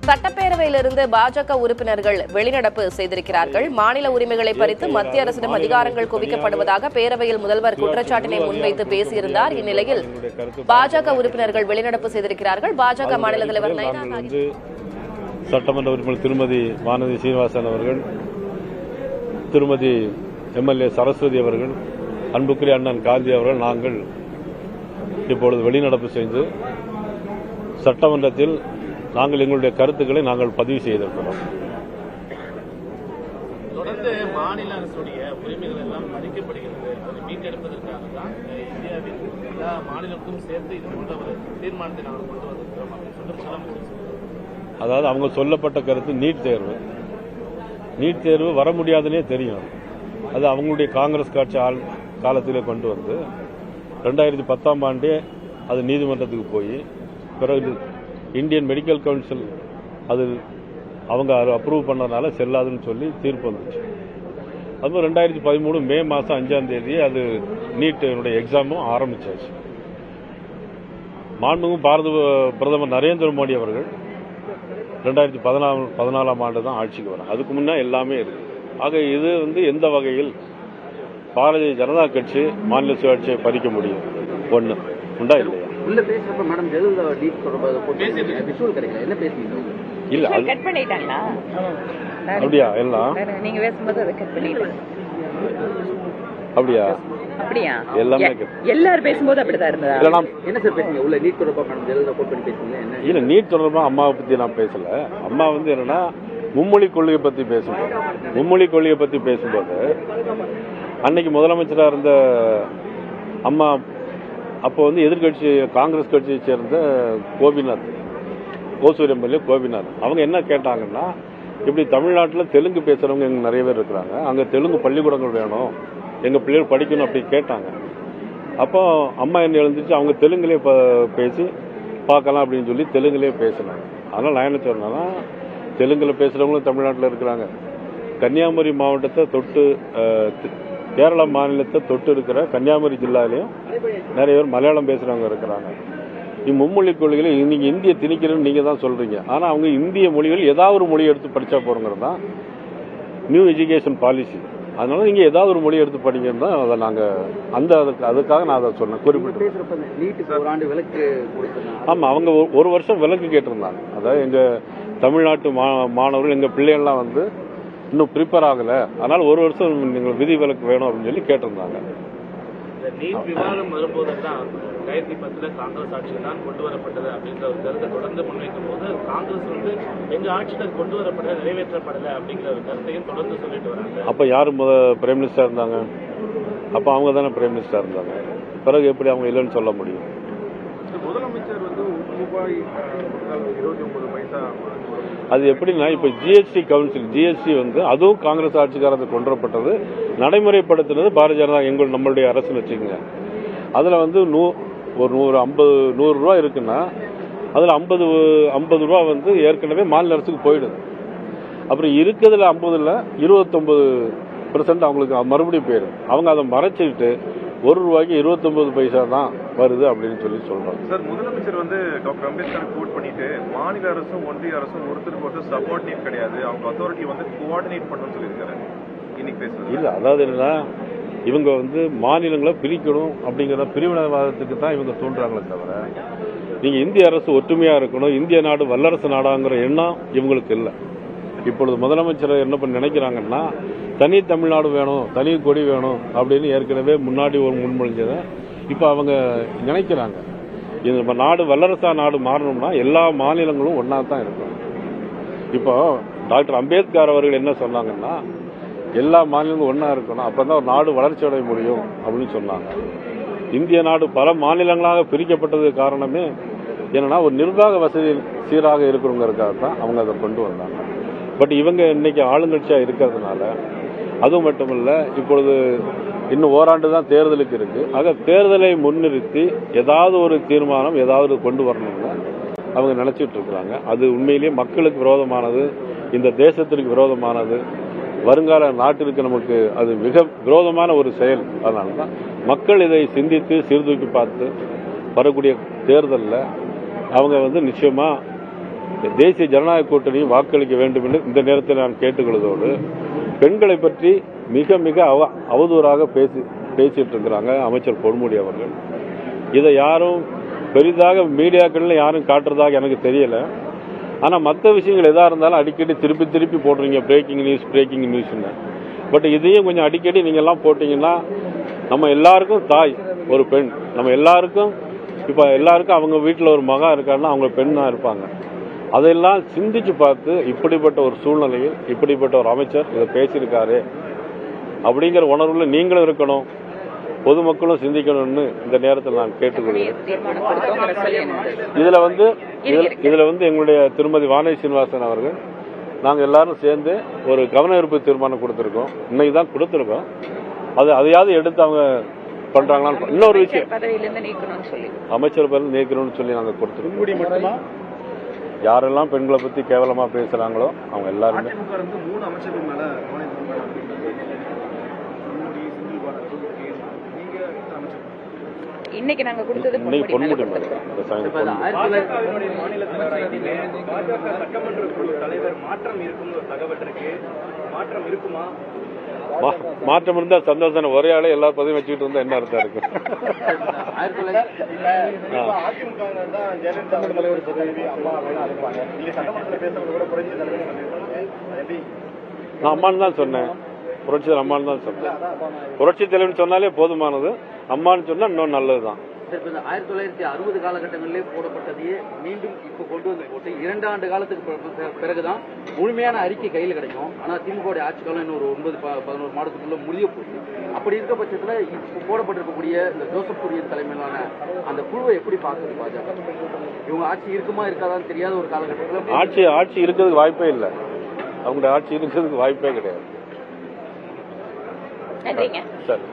சட்டப்பேரவையிலிருந்து பாஜக உறுப்பினர்கள் வெளிநடப்பு செய்திருக்கிறார்கள். மாநில உரிமைகளை பறித்து மத்திய அரசிடம் அதிகாரங்கள் குவிக்கப்படுவதாக பேரவையில் முதல்வர் குற்றச்சாட்டினை முன்வைத்து பேசியிருந்தார். இந்நிலையில் பாஜக உறுப்பினர்கள் வெளிநடப்பு செய்திருக்கிறார்கள். பாஜக மாநில தலைவர் சட்டமன்ற உறுப்பினர் திருமதி வானதி சீனிவாசன் அவர்கள், திருமதி எம்எல்ஏ சரஸ்வதி அவர்கள், அன்புக்குரிய அண்ணன் காந்தி அவர்கள், நாங்கள் இப்பொழுது வெளிநடப்பு செய்து சட்டமன்றத்தில் நாங்கள் எங்களுடைய கருத்துக்களை நாங்கள் பதிவு செய்திருக்கிறோம். தொடர்ந்து மாநில அரசுடைய உரிமைகள் எல்லாம் மதிக்கப்படுகிறது. அதை மீட்டெடுப்பதற்காக தான் இந்தியாவின் எல்லா மாநிலத்துக்கும் சேர்த்து இது போன்ற ஒரு தீர்மானத்தை நாங்கள் கொண்டு வந்திருக்கிறோம் அப்படின்னு சொல்லி முதலமைச்சர் சொல்றாங்க. அதாவது அவங்க சொல்லப்பட்ட கருத்து நீட் தேர்வு வர முடியாதுன்னே தெரியும். அது அவங்களுடைய காங்கிரஸ் கட்சி காலத்திலே கொண்டு வந்து 2010ஆம் ஆண்டே அது நீதிமன்றத்துக்கு போய் பிறகு இந்தியன் மெடிக்கல் கவுன்சில் அது அவங்க அப்ரூவ் பண்ணதுனால செல்லாதுன்னு சொல்லி தீர்ப்பு வந்துச்சு. அதுவும் 2013 மே மாதம் 5ஆம் தேதி அது நீட்டினுடைய எக்ஸாமும் ஆரம்பிச்சாச்சு. மாண்புமிகு பாரத பிரதமர் நரேந்திர மோடி அவர்கள் 2014ஆம் ஆண்டு தான் ஆட்சிக்கு வராங்க. அதுக்கு முன்னே எல்லாமே இருக்கு. ஆக இது எந்த வகையில் பாரதிய ஜனதா கட்சி மாநில சுயாட்சியை பறிக்க முடியும்? ஒண்ணு உண்டா இல்லையா? உள்ள பேசுறப்ப மேடம் ஜெயலலிதா டீட் விஷுவல் கிடைக்கல, என்ன பேசுறீங்க? இல்ல அது கட் பண்ணிட்டாங்களா? அப்படியா? எல்லாம் நீங்க பேசும்போது அதை கட் பண்ணிட்டாங்க. அப்படியா? எல்லாமே எல்லாரும் பேசும்போது அப்படிதான் இருந்ததா? என்ன சார் பேசுங்க? உள்ள நீட் தொடர்பா மேடம் ஜெயலலிதா கோட் பண்ணி பேசுங்க. என்ன இல்ல, நீட் தொடர்பா அம்மாவை பத்தி நான் பேசல. அம்மா என்னன்னா மும்மொழி கொள்கையை பத்தி பேசும்போது அன்னைக்கு முதலமைச்சராக இருந்த அம்மா அப்போ எதிர்கட்சி காங்கிரஸ் கட்சியை சேர்ந்த ஓசூர் எம்எல்ஏ கோபிநாத் அவங்க என்ன கேட்டாங்கன்னா, இப்படி தமிழ்நாட்டில் தெலுங்கு பேசுறவங்க எங்க நிறைய பேர் இருக்கிறாங்க, அங்க தெலுங்கு பள்ளிக்கூடங்கள் வேணும், எங்க பிள்ளைகள் படிக்கணும் அப்படி கேட்டாங்க. அப்போ அம்மா என்ன எழுந்துச்சு, அவங்க தெலுங்குலேயே பேசி பார்க்கலாம் அப்படின்னு சொல்லி தெலுங்குலேயே பேசினாங்க. அதனால நான் என்ன சொன்னேன்னா, தெலுங்குல பேசுறவங்களும் தமிழ்நாட்டில் இருக்கிறாங்க, கன்னியாகுமரி மாவட்டத்தை தொட்டு கேரளா மாநிலத்தை தொட்டு இருக்கிற கன்னியாகுமரி ஜில்லாலையும் நிறைய பேர் மலையாளம் பேசுறவங்க இருக்கிறாங்க. மும்மொழி கொள்கைகளை நீங்க இந்திய திணிக்கிறன்னு நீங்க தான் சொல்றீங்க. ஆனா அவங்க இந்திய மொழிகள் ஏதாவது ஒரு மொழி எடுத்து படிச்சா போறோங்கிறது தான் நியூ எஜுகேஷன் பாலிசி. அதனால நீங்க ஏதாவது ஒரு மொழி எடுத்து படிக்கிறது தான் அதை நாங்க அதுக்காக நான் அதை சொன்னேன் குறிப்பிட்டு. ஆமா, அவங்க ஒரு வருஷம் விலக்கு கேட்டிருந்தாங்க. அதாவது எங்க தமிழ்நாட்டு மாணவர்கள் எங்க பிள்ளைகள்லாம் இன்னும் ப்ரிப்பேர் ஆகல, அதனால ஒரு வருஷம் நீங்கள் விதி விலக்கு வேணும் அப்படின்னு சொல்லி கேட்டிருந்தாங்க. நீட் விவாதம் வரும்போதெல்லாம் 2010 காங்கிரஸ் ஆட்சியில் தான் கொண்டு வரப்பட்டது அப்படின்ற ஒரு கருத்தை தொடர்ந்து முன்வைக்கும் போது காங்கிரஸ் எங்க ஆட்சியில் கொண்டு வரப்பட நிறைவேற்றப்படலை அப்படிங்கிற ஒரு கருத்தையும் தொடர்ந்து சொல்லிட்டு வராங்க. அப்ப யாரு பிரைம் மினிஸ்டர் இருந்தாங்க? அப்ப அவங்க தானே பிரைம் மினிஸ்டர் இருந்தாங்க. பிறகு எப்படி அவங்க இல்லைன்னு சொல்ல முடியும்? முதலமைச்சர் ரூபாய் 29 பைசா அது எப்படின்னா, இப்ப ஜிஎஸ்டி கவுன்சில் அதுவும் காங்கிரஸ் ஆட்சிக்காரத்தை கொண்டு வரப்பட்டது, நடைமுறைப்படுத்தினது பாரதிய ஜனதா நம்மளுடைய அரசு வச்சுக்கோங்க. அதுல ஒரு 100 ரூபா இருக்குன்னா அதுல 50 ரூபா ஏற்கனவே மாநில அரசுக்கு போயிடுது. அப்புறம் இருக்கிறதுல 50ல 29% அவங்களுக்கு மறுபடியும் போயிடும். அவங்க அதை மறைச்சிட்டு 1 ரூபாய்க்கு 29 பைசா தான் வருது அப்படின்னு சொல்லி சொல்றாங்க. சார், முதலமைச்சர் டாக்டர் அம்பேத்கர் கோட் பண்ணிட்டு மாநில அரசும் ஒன்றிய அரசும் ஒருத்தருக்கு சப்பார்டினேட் கிடையாது, அவங்க அத்தாரிட்டி கோஆர்டினேட் பண்ணணும்னு சொல்லியிருக்காரு. இன்னைக்கு பேசுறது இல்ல, அதாவது என்னன்னா, இவங்க மாநிலங்களை பிரிக்கணும் அப்படிங்கிற பிரிவினைவாதத்துக்கு தான் இவங்க தோன்றாங்களே தவிர, நீங்க இந்திய அரசு ஒற்றுமையா இருக்கணும், இந்திய நாடு வல்லரசு நாடாங்கிற எண்ணம் இவங்களுக்கு இல்லை. இப்பொழுது முதலமைச்சர் என்ன பண்ண நினைக்கிறாங்கன்னா, தனி தமிழ்நாடு வேணும், தனி கொடி வேணும் அப்படின்னு ஏற்கனவே முன்னாடி ஒரு முன்மொழிஞ்சதை இப்ப அவங்க நினைக்கிறாங்க. இது நாடு வல்லரசா நாடு மாறணும்னா எல்லா மாநிலங்களும் ஒன்னா தான் இருக்கும். இப்போ டாக்டர் அம்பேத்கர் அவர்கள் என்ன சொன்னாங்கன்னா, எல்லா மாநிலங்களும் ஒன்னா இருக்கணும், அப்பதான் ஒரு நாடு வளர்ச்சி அடைய முடியும் அப்படின்னு சொன்னாங்க. இந்திய நாடு பல மாநிலங்களாக பிரிக்கப்பட்டதுக்கு காரணமே என்னன்னா, ஒரு நிர்வாக வசதி சீராக இருக்கணுங்கிறதுக்காக தான் அவங்க அதை கொண்டு வந்தாங்க. பட் இவங்க இன்னைக்கு ஆளுங்கட்சியா இருக்கிறதுனால, அதுவும் மட்டுமல்ல, இப்பொழுது இன்னும் ஓராண்டு தான் தேர்தலுக்கு இருக்கு. ஆக தேர்தலை முன்னிறுத்தி ஏதாவது ஒரு தீர்மானம் ஏதாவது கொண்டு வரணும்னு அவங்க நினைச்சிட்டு இருக்கிறாங்க. அது உண்மையிலேயே மக்களுக்கு விரோதமானது, இந்த தேசத்திற்கு விரோதமானது, வருங்கால நாட்டிற்கு நமக்கு அது மிக விரோதமான ஒரு செயல். அதனாலதான் மக்கள் இதை சிந்தித்து சீர்தூக்கி பார்த்து வரக்கூடிய தேர்தலில் அவங்க நிச்சயமா தேசிய ஜனநாயக கூட்டணி வாக்களிக்க வேண்டும் என்று இந்த நேரத்தில் நான் கேட்டுக்கொள்வதோடு, பெண்களை பற்றி மிக மிக அவதூறாக பேசிட்டு இருக்கிறாங்க அமைச்சர் பொன்முடி அவர்கள். இதை யாரும் பெரிதாக மீடியாக்களில் யாரும் காட்டுறதாக எனக்கு தெரியல. ஆனால் மற்ற விஷயங்கள் எதாக இருந்தாலும் அடிக்கடி திருப்பி போடுறீங்க, பிரேக்கிங் நியூஸ்ன்னு. பட் இதையும் கொஞ்சம் அடிக்கடி நீங்கள் எல்லாம் போட்டிங்கன்னா, நம்ம எல்லாருக்கும் தாய் ஒரு பெண், நம்ம எல்லாருக்கும் இப்போ எல்லாருக்கும் அவங்க வீட்டில் ஒரு மகன் இருக்காருன்னா அவங்க பெண்ணாக இருப்பாங்க. அதெல்லாம் சிந்திச்சு பார்த்து இப்படிப்பட்ட ஒரு சூழ்நிலையில் இப்படிப்பட்ட ஒரு அமைச்சர் இதை பேசியிருக்காரு அப்படிங்கிற உணர்வுல நீங்களும் இருக்கணும், பொதுமக்களும் சிந்திக்கணும்னு இந்த நேரத்தில் நான் கேட்டுக்கொள்கிறேன். இதுல வந்து எங்களுடைய திருமதி வானதி சீனிவாசன் அவர்கள் நாங்கள் எல்லாரும் சேர்ந்து ஒரு கவன ஈர்ப்பு தீர்மானம் கொடுத்துருக்கோம். இன்னைக்கு தான் கொடுத்துருக்கோம். அதையாவது எடுத்து அவங்க பண்றாங்களான்னு. இன்னொரு விஷயம், அமைச்சர் பதவி நீக்கணும்னு சொல்லி நாங்கள் கொடுத்துருக்கோம். யாரெல்லாம் பெண்களை பத்தி கேவலமா பேசுறாங்களோ அவங்க எல்லாருமே இன்னைக்கு நாங்க கொடுத்தது பொன்முடி மாற்றம் இருந்தா சந்தோஷம். ஒரே ஆளே எல்லா பதவியும் வச்சுக்கிட்டு இருந்தா என்ன அர்த்தம் இருக்கு? நான் அம்மான்னு தான் சொன்னேன், புரட்சி அம்மான்னு தான் சொன்னேன். புரட்சி தலைவன் சொன்னாலே போதுமானது, அம்மான்னு சொன்னா இன்னும் நல்லதுதான். 1960 காலகட்டங்களிலே போடப்பட்டதையே மீண்டும் இப்ப கொண்டு வந்து போட்டு 2 ஆண்டு காலத்துக்கு பிறகுதான் முழுமையான அறிக்கை கையில் கிடைக்கும். ஆனா திமுக ஆட்சி காலம் இன்னும் ஒரு 9-11 மாதத்துக்குள்ள முடிய போகுது. அப்படி இருக்க பட்சத்துல இப்ப போடப்பட்டிருக்கக்கூடிய இந்த ஜோசப் குரியன் தலைமையிலான அந்த குழுவை எப்படி பார்க்குது பாஜக? இவங்க ஆட்சி இருக்குமா இருக்காதான்னு தெரியாத ஒரு காலகட்டத்தில் ஆட்சி இருக்கிறதுக்கு வாய்ப்பே இல்லை. அவங்களோட ஆட்சி இருக்கிறதுக்கு வாய்ப்பே கிடையாது. சரி.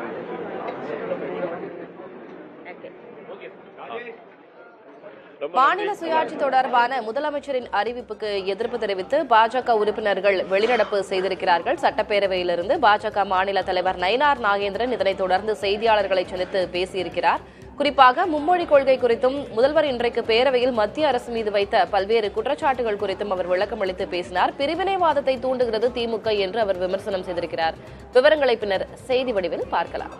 மாநில சுயாட்சி தொடர்பான முதலமைச்சரின் அறிவிப்புக்கு எதிர்ப்பு தெரிவித்து பாஜக உறுப்பினர்கள் வெளிநடப்பு செய்திருக்கிறார்கள். சட்டப்பேரவையிலிருந்து பாஜக மாநில தலைவர் நயினார் நாகேந்திரன் இதனைத் தொடர்ந்து செய்தியாளர்களை சந்தித்து பேசியிருக்கிறார். குறிப்பாக மும்மொழி கொள்கை குறித்தும் முதல்வர் இன்றைக்கு பேரவையில் மத்திய அரசு மீது வைத்த பல்வேறு குற்றச்சாட்டுகள் குறித்தும் அவர் விளக்கம் அளித்து பேசினார். பிரிவினைவாதத்தை தூண்டுகிறது திமுக என்று அவர் விமர்சனம் செய்திருக்கிறார். விவரங்களை பின்னர் செய்தி வடிவில் பார்க்கலாம்.